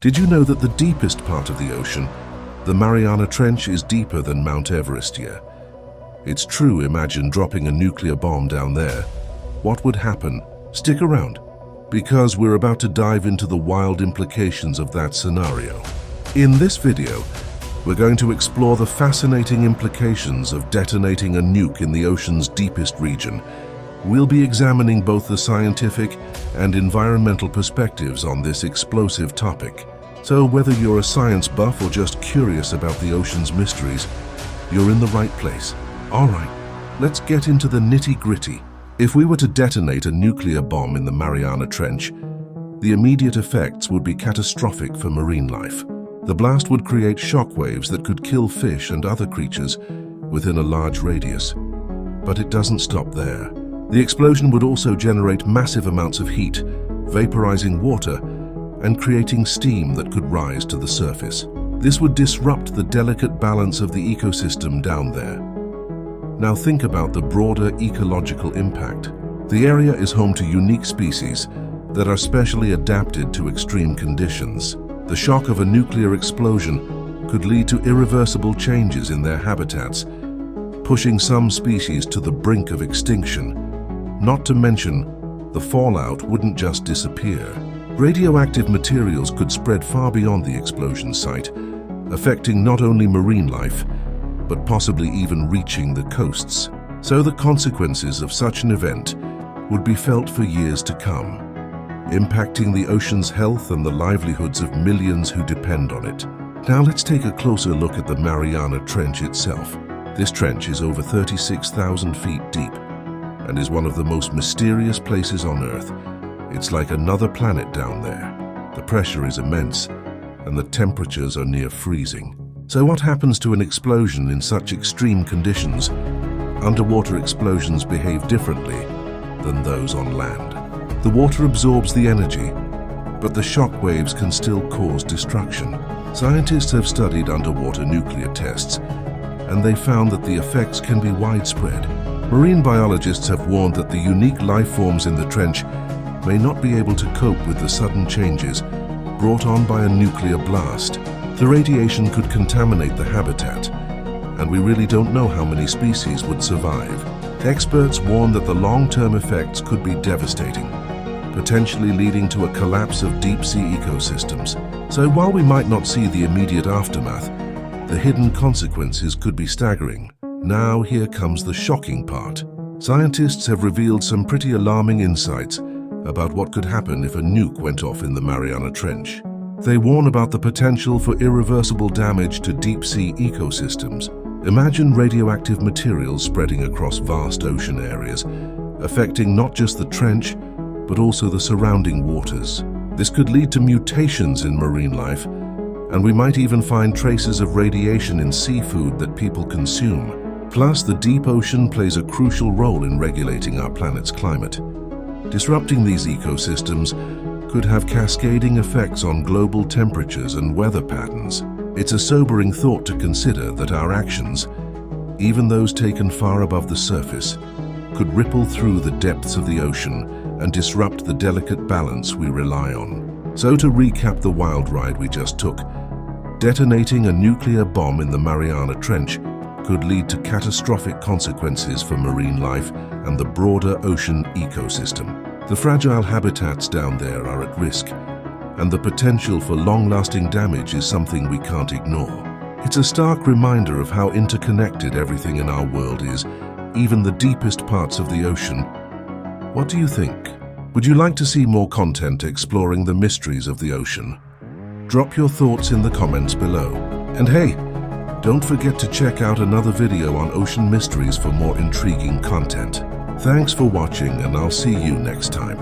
Did you know that the deepest part of the ocean, the Mariana Trench, is deeper than Mount Everest here? It's true. Imagine dropping a nuclear bomb down there. What would happen? Stick around, because we're about to dive into the wild implications of that scenario. In this video, we're going to explore the fascinating implications of detonating a nuke in the ocean's deepest region. We'll be examining both the scientific and environmental perspectives on this explosive topic. So whether you're a science buff or just curious about the ocean's mysteries, you're in the right place. All right, let's get into the nitty-gritty. If we were to detonate a nuclear bomb in the Mariana Trench, the immediate effects would be catastrophic for marine life. The blast would create shockwaves that could kill fish and other creatures within a large radius. But it doesn't stop there. The explosion would also generate massive amounts of heat, vaporizing water and creating steam that could rise to the surface. This would disrupt the delicate balance of the ecosystem down there. Now think about the broader ecological impact. The area is home to unique species that are specially adapted to extreme conditions. The shock of a nuclear explosion could lead to irreversible changes in their habitats, pushing some species to the brink of extinction. Not to mention, the fallout wouldn't just disappear. Radioactive materials could spread far beyond the explosion site, affecting not only marine life, but possibly even reaching the coasts. So the consequences of such an event would be felt for years to come, impacting the ocean's health and the livelihoods of millions who depend on it. Now let's take a closer look at the Mariana Trench itself. This trench is over 36,000 feet deep and is one of the most mysterious places on Earth. It's like another planet down there. The pressure is immense and the temperatures are near freezing. So what happens to an explosion in such extreme conditions? Underwater explosions behave differently than those on land. The water absorbs the energy, but the shock waves can still cause destruction. Scientists have studied underwater nuclear tests, and they found that the effects can be widespread. Marine biologists have warned that the unique life forms in the trench may not be able to cope with the sudden changes brought on by a nuclear blast. The radiation could contaminate the habitat, and we really don't know how many species would survive. Experts warn that the long-term effects could be devastating, potentially leading to a collapse of deep-sea ecosystems. So while we might not see the immediate aftermath, the hidden consequences could be staggering. Now here comes the shocking part. Scientists have revealed some pretty alarming insights about what could happen if a nuke went off in the Mariana Trench. They warn about the potential for irreversible damage to deep-sea ecosystems. Imagine radioactive materials spreading across vast ocean areas, affecting not just the trench, but also the surrounding waters. This could lead to mutations in marine life, and we might even find traces of radiation in seafood that people consume. Plus, the deep ocean plays a crucial role in regulating our planet's climate. Disrupting these ecosystems could have cascading effects on global temperatures and weather patterns. It's a sobering thought to consider that our actions, even those taken far above the surface, could ripple through the depths of the ocean and disrupt the delicate balance we rely on. So to recap the wild ride we just took, detonating a nuclear bomb in the Mariana Trench could lead to catastrophic consequences for marine life and the broader ocean ecosystem. The fragile habitats down there are at risk, and the potential for long-lasting damage is something we can't ignore. It's a stark reminder of how interconnected everything in our world is, even the deepest parts of the ocean. What do you think? Would you like to see more content exploring the mysteries of the ocean? Drop your thoughts in the comments below. And hey, don't forget to check out another video on ocean mysteries for more intriguing content. Thanks for watching, and I'll see you next time.